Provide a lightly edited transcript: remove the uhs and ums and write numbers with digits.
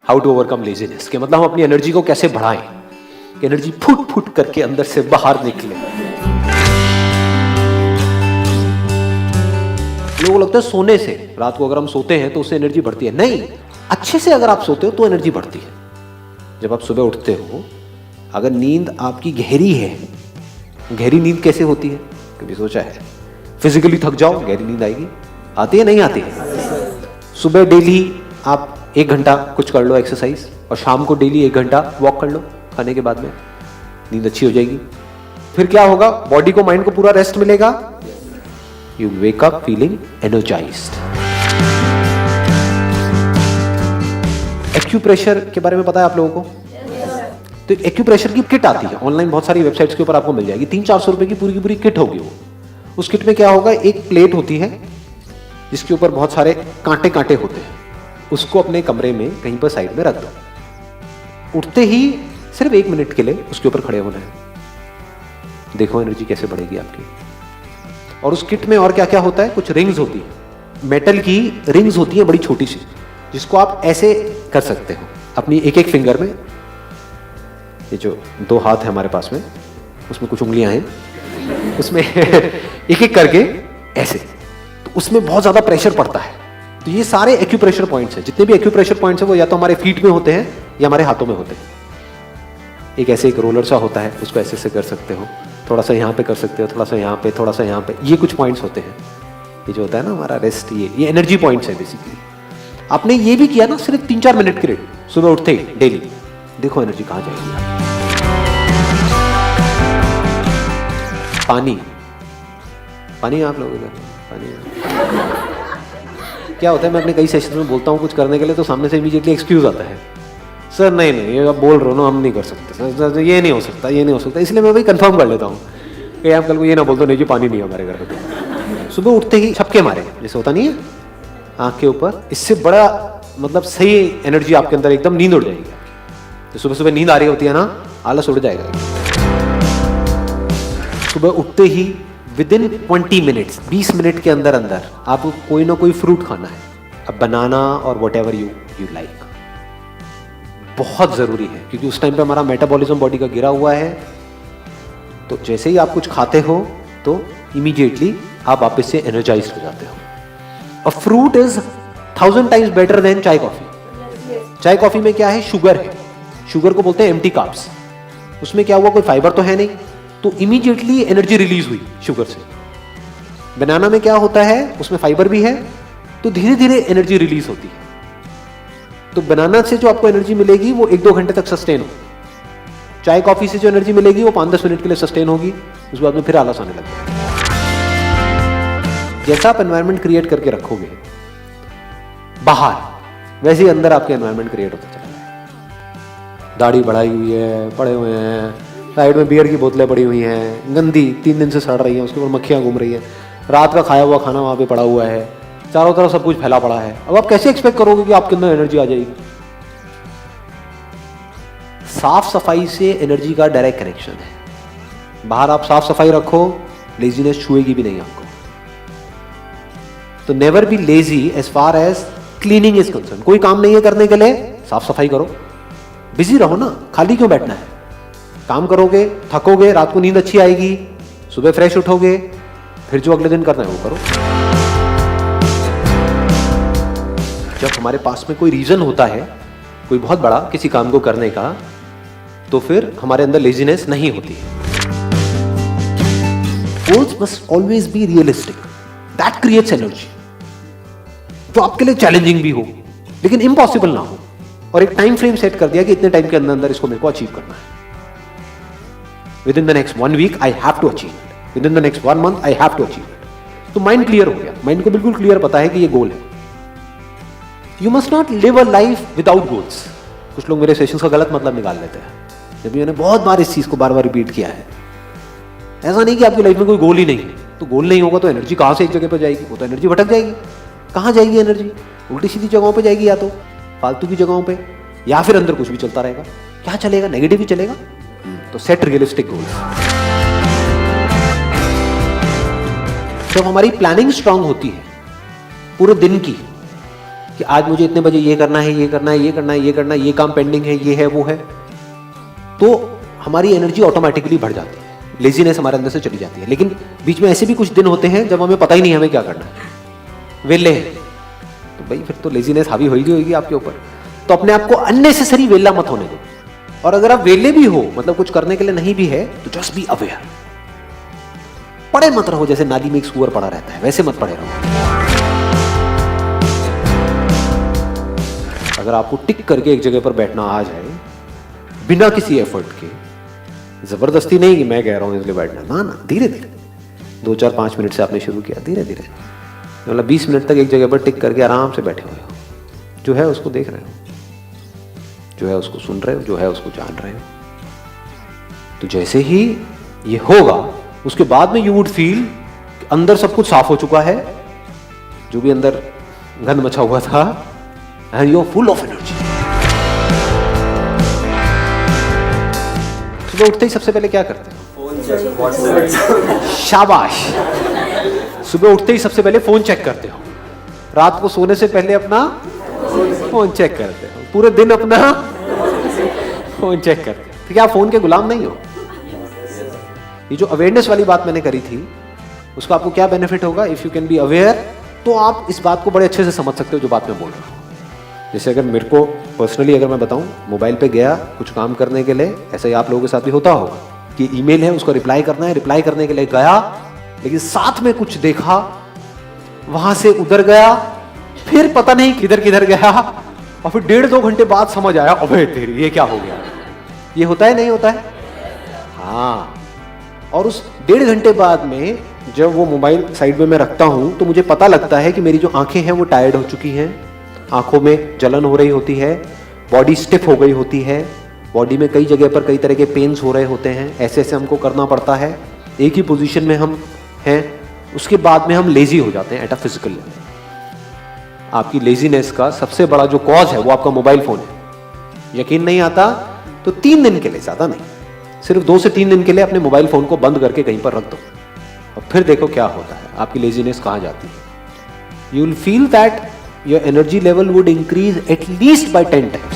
How to overcome laziness, के मतलब हम अपनी एनर्जी को कैसे बढ़ाएं कि एनर्जी फुट फुट करके अंदर से बाहर निकले। लोगों को लगता है सोने से, रात को अगर हम सोते हैं तो उससे एनर्जी बढ़ती है। नहीं, अच्छे से अगर आप सोते हो तो एनर्जी बढ़ती है। जब आप सुबह उठते हो, अगर नींद आपकी गहरी है, गहरी नींद कैसे होती है कभी सोचा है? फिजिकली थक जाओ, गहरी नींद आएगी, आती है नहीं आती है? सुबह डेली आप 1 घंटा कुछ कर लो एक्सरसाइज, और शाम को डेली 1 घंटा वॉक कर लो खाने के बाद में, नींद अच्छी हो जाएगी। फिर क्या होगा? बॉडी को, माइंड को पूरा रेस्ट मिलेगा। You wake up feeling energised. Acupressure के बारे में पता है आप लोगों को? तो एक्यूप्रेशर की किट आती है ऑनलाइन, बहुत सारी वेबसाइट्स के ऊपर आपको मिल जाएगी। 300-400 रुपए की पूरी पूरी किट होगी वो। उस किट में क्या होगा? एक प्लेट होती है जिसके ऊपर बहुत सारे कांटे कांटे होते हैं। उसको अपने कमरे में कहीं पर साइड में रख दो। उठते ही सिर्फ 1 मिनट के लिए उसके ऊपर खड़े होना है। देखो एनर्जी कैसे बढ़ेगी आपकी। और उस किट में और क्या क्या होता है? कुछ रिंग्स होती है, मेटल की रिंग्स होती है बड़ी छोटी सी, जिसको आप ऐसे कर सकते हो अपनी एक फिंगर में। ये जो 2 हाथ है हमारे पास में, उसमें कुछ उंगलियां हैं, उसमें एक करके ऐसे, तो उसमें बहुत ज्यादा प्रेशर पड़ता है। तो ये सारे एक्यूप्रेशर पॉइंट्स हैं। जितने भी एक्यूप्रेशर पॉइंट्स हैं वो या तो हमारे फीट में होते हैं या हमारे हाथों में होते हैं। एक ऐसे एक रोलर सा होता है, उसको ऐसे ऐसे कर सकते हो, थोड़ा सा यहाँ पे कर सकते हो, थोड़ा सा यहाँ पे, थोड़ा सा यहाँ पे। ये कुछ पॉइंट्स होते हैं। ये जो होता है ना हमारा रेस्ट, ये एनर्जी पॉइंट्स है बेसिकली। आपने ये भी किया ना सिर्फ 3-4 मिनट के लिए सुबह उठते ही डेली, देखो एनर्जी कहाँ जाएगी। पानी, पानी आप लोगों का पानी क्या होता है? मैं अपने कई सेशन में बोलता हूँ कुछ करने के लिए, तो सामने से इमीडिएटली एक्सक्यूज आता है, सर नहीं ये आप बोल रहे हो ना, हम नहीं कर सकते सर, ये नहीं हो सकता, ये नहीं हो सकता। इसलिए मैं भाई कंफर्म कर लेता हूँ कि आप कल को ये ना बोल दो नहीं जी पानी नहीं है हमारे घर में। सुबह उठते ही छपके मारे, जैसे होता नहीं है आँख के ऊपर, इससे बड़ा मतलब सही एनर्जी आपके अंदर, एकदम नींद उड़ जाएगी। तो सुबह सुबह नींद आ रही होती है ना, आलस उड़ जाएगा। सुबह उठते ही विदिन 20 मिनट्स, 20 मिनट के अंदर अंदर आपको कोई ना कोई फ्रूट खाना है। अब बनाना और वट एवर यू लाइक, बहुत जरूरी है, क्योंकि उस टाइम पे हमारा मेटाबॉलिज्म बॉडी का गिरा हुआ है। तो जैसे ही आप कुछ खाते हो तो इमीडिएटली आप वापस से एनर्जाइज हो जाते हो। और fruit is 1000 times better than चाय कॉफी। चाय कॉफी में क्या है? शुगर है। शुगर को बोलते हैं एम्प्टी कार्ब्स। उसमें क्या हुआ? कोई फाइबर तो है नहीं, तो इमीडिएटली एनर्जी रिलीज हुई शुगर से। बनाना में क्या होता है? उसमें फाइबर भी है, तो धीरे धीरे एनर्जी रिलीज होती है। तो बनाना से जो आपको एनर्जी मिलेगी वो 1-2 घंटे तक सस्टेन हो। चाय कॉफी से जो एनर्जी मिलेगी वो 5-10 मिनट के लिए सस्टेन होगी, उसके बाद में फिर आलस आने लगेगा। जैसा आप एनवायरनमेंट क्रिएट करके रखोगे बाहर, वैसे ही अंदर आपके एनवायरनमेंट क्रिएट होता चला जाएगा। दाढ़ी बढ़ाई हुई है, पड़े हुए हैं, साइड में बियर की बोतलें पड़ी हुई हैं, गंदी 3 दिन से सड़ रही हैं, उसके ऊपर मक्खियां घूम रही है, रात का खाया हुआ खाना वहाँ पे पड़ा हुआ है, चारों तरफ सब कुछ फैला पड़ा है। अब आप कैसे एक्सपेक्ट करोगे कि आपके अंदर एनर्जी आ जाएगी? साफ सफाई से एनर्जी का डायरेक्ट कनेक्शन है। बाहर आप साफ सफाई रखो, लेजीनेस छुएगी भी नहीं आपको। तो never be lazy as far as cleaning is concern. कोई काम नहीं है करने के लिए, साफ सफाई करो, बिजी रहो ना, खाली क्यों बैठना है? काम करोगे, थकोगे, रात को नींद अच्छी आएगी, सुबह फ्रेश उठोगे, फिर जो अगले दिन करना है वो करो। जब हमारे पास में कोई रीजन होता है कोई बहुत बड़ा किसी काम को करने का, तो फिर हमारे अंदर लेजीनेस नहीं होती है। Goals must always be realistic, that creates energy. जो आपके लिए चैलेंजिंग भी हो लेकिन इम्पॉसिबल ना हो, और एक टाइम फ्रेम सेट कर दिया कि इतने टाइम के अंदर अंदर इसको मेरे को अचीव करना है। Within the next 1 week I have to achieve it, within the next 1 month I have to achieve it. तो माइंड क्लियर हो गया, माइंड को बिल्कुल क्लियर पता है कि ये गोल है। You must not live a life without goals. कुछ लोग मेरे सेशंस का गलत मतलब निकाल लेते हैं, जबकि मैंने बहुत बार इस चीज को बार बार रिपीट किया है। ऐसा नहीं कि आपकी लाइफ में कोई गोल ही नहीं है, तो गोल नहीं होगा तो एनर्जी कहां से एक जगह पर जाएगी? वो तो एनर्जी भटक जाएगी। कहां जाएगी एनर्जी? उल्टी सीधी जगहों पे जाएगी, या तो फालतू की जगहों पे, या फिर अंदर कुछ भी चलता रहेगा। क्या चलेगा? नेगेटिव ही चलेगा। तो सेट रियलिस्टिक गोल्स। जब हमारी प्लानिंग स्ट्रांग होती है पूरे दिन की, कि आज मुझे इतने बजे ये करना है, ये करना है, ये करना है, ये करना है, ये काम पेंडिंग है, ये है, वो है, तो हमारी एनर्जी ऑटोमेटिकली बढ़ जाती है, लेजीनेस हमारे अंदर से चली जाती है। लेकिन बीच में ऐसे भी कुछ दिन होते हैं जब हमें पता ही नहीं हमें क्या करना है, वेले हैं, तो भाई फिर तो लेजीनेस हावी होगी आपके ऊपर। तो अपने आप को अननेसेसरी वेला मत होने दो। और अगर आप वेले भी हो, मतलब कुछ करने के लिए नहीं भी है, तो जस्ट बी अवेयर। पड़े मत रहो जैसे नाली में एक सुअर पड़ा रहता है, वैसे मत पड़े रहो। अगर आपको टिक करके एक जगह पर बैठना आ जाए बिना किसी एफर्ट के, जबरदस्ती नहीं कि मैं कह रहा हूं इसलिए बैठना, ना ना, धीरे धीरे 2-4-5 मिनट से आपने शुरू किया, धीरे धीरे, मतलब 20 मिनट तक एक जगह पर टिक करके आराम से बैठे हुए हो, जो है उसको देख रहे हो, जो है उसको सुन रहे हो, जो है उसको जान रहे हो। तो जैसे ही ये होगा उसके बाद में यू वुड फील अंदर सब कुछ साफ हो चुका है, जो भी अंदर गंद मचा हुआ था, and you are full of energy. सुबह उठते ही सबसे पहले क्या करते हो? शाबाश। सुबह उठते ही सबसे पहले फोन चेक करते हो, रात को सोने से पहले अपना फोन चेक करते हो, पूरे दिन अपना फोन चेक करते हो। तो क्या आप फोन के गुलाम नहीं हो? ये जो अवेयरनेस वाली बात मैंने करी थी, उसका आपको क्या बेनिफिट होगा? If you can be aware, तो आप इस बात को बड़े अच्छे से समझ सकते हो जो बात मैं बोल रहा हूँ। जैसे अगर मेरे को पर्सनली अगर मैं बताऊं, मोबाइल पे गया कुछ काम करने के लिए, ऐसा ही आप लोगों के साथ भी होता होगा कि ईमेल है उसको रिप्लाई करना है, रिप्लाई करने के लिए गया, लेकिन साथ में कुछ देखा, वहां से उधर गया, फिर पता नहीं किधर किधर गया, और फिर 1.5-2 घंटे बाद समझ आया, अबे तेरी ये क्या हो गया। ये होता है नहीं होता है? हाँ। और उस 1.5 घंटे बाद में जब वो मोबाइल साइड में मैं रखता हूं, तो मुझे पता लगता है कि मेरी जो आंखें हैं वो टायर्ड हो चुकी हैं, आंखों में जलन हो रही होती है, बॉडी स्टिफ हो गई होती है, बॉडी में कई जगह पर कई तरह के पेन्स हो रहे होते हैं, ऐसे ऐसे हमको करना पड़ता है, एक ही पोजीशन में हम हैं। उसके बाद में हम लेजी हो जाते हैं एट अ फिजिकल लेवल। आपकी लेजीनेस का सबसे बड़ा जो कॉज है वो आपका मोबाइल फोन है। यकीन नहीं आता तो 3 दिन के लिए, ज्यादा नहीं, सिर्फ 2 से 3 दिन के लिए अपने मोबाइल फोन को बंद करके कहीं पर रख दो, और फिर देखो क्या होता है, आपकी लेजीनेस कहां जाती है। You will feel that your energy level would increase at least by 10 times।